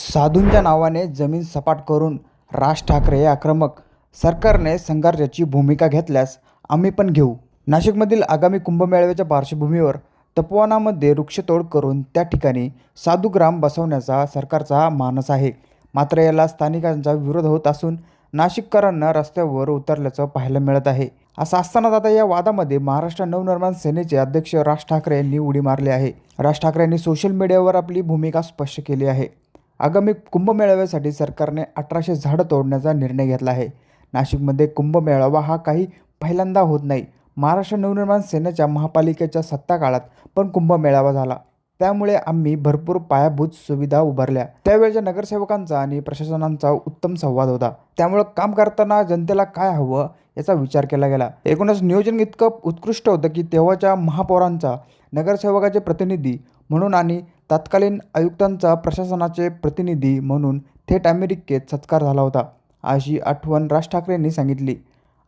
साधूंच्या नावाने जमीन सपाट करून राज ठाकरे आक्रमक. सरकारने संघर्षाची भूमिका घेतल्यास आम्ही पण घेऊ. नाशिकमधील आगामी कुंभमेळ्याच्या पार्श्वभूमीवर तपोवनामध्ये वृक्षतोड करून त्या ठिकाणी साधुग्राम बसवण्याचा सरकारचा मानस आहे. मात्र याला स्थानिकांचा विरोध होत असून नाशिककरांना रस्त्यावर उतरल्याचं पाहायला मिळत आहे. असं असतानाच आता या वादामध्ये महाराष्ट्र नवनिर्माण सेनेचे अध्यक्ष राज ठाकरे यांनी उडी मारली आहे. राज ठाकरे यांनी सोशल मीडियावर आपली भूमिका स्पष्ट केली आहे. आगामी कुंभमेळाव्यासाठी सरकारने 1800 झाडं तोडण्याचा निर्णय घेतला आहे. नाशिकमध्ये कुंभमेळावा हा काही पहिल्यांदा होत नाही. महाराष्ट्र नवनिर्माण सेनेच्या महापालिकेच्या सत्ताकाळात पण कुंभमेळावा झाला. त्यामुळे आम्ही भरपूर पायाभूत सुविधा उभारल्या. त्यावेळच्या नगरसेवकांचा आणि प्रशासनाचा उत्तम संवाद होता. त्यामुळे काम करताना जनतेला काय हवं याचा विचार केला गेला. एकूणच नियोजन इतकं उत्कृष्ट होतं की तेव्हाच्या महापौरांचा नगरसेवकाचे प्रतिनिधी म्हणून आणि तत्कालीन आयुक्तांचा प्रशासनाचे प्रतिनिधी म्हणून थेट अमेरिकेत सत्कार झाला होता, अशी आठवण राज ठाकरेंनी सांगितली.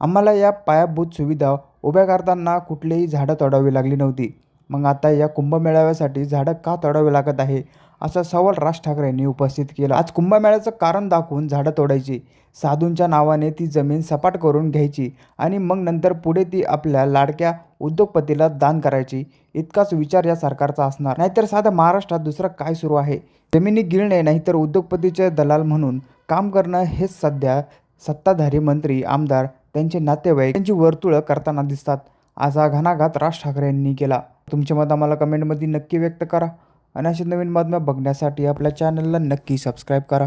आम्हाला या पायाभूत सुविधा उभ्या करताना कुठलीही झाडं तोडावी लागली नव्हती. मग आता या कुंभमेळाव्यासाठी झाडं का तोडावे लागत आहे असा सवाल राज ठाकरेंनी उपस्थित केला. आज कुंभमेळ्याचं कारण दाखवून झाडं तोडायची, साधूंच्या नावाने ती जमीन सपाट करून घ्यायची आणि मग नंतर पुढे ती आपल्या लाडक्या उद्योगपतीला दान करायची, इतकाच विचार या सरकारचा असणार. नाहीतर साध्या महाराष्ट्रात दुसरं काय सुरू आहे? जमिनी गिळणे नाहीतर उद्योगपतीचे दलाल म्हणून काम करणं हेच सध्या सत्ताधारी मंत्री, आमदार, त्यांचे नातेवाईक त्यांची वर्तुळं करताना दिसतात. असा घणाघात राज ठाकरे यांनी केला. तुमचे मत आम्हाला कमेंटमध्ये नक्की व्यक्त करा आणि अशा नवीन बातम्या बघण्यासाठी आपल्या चॅनलला नक्की सबस्क्राईब करा.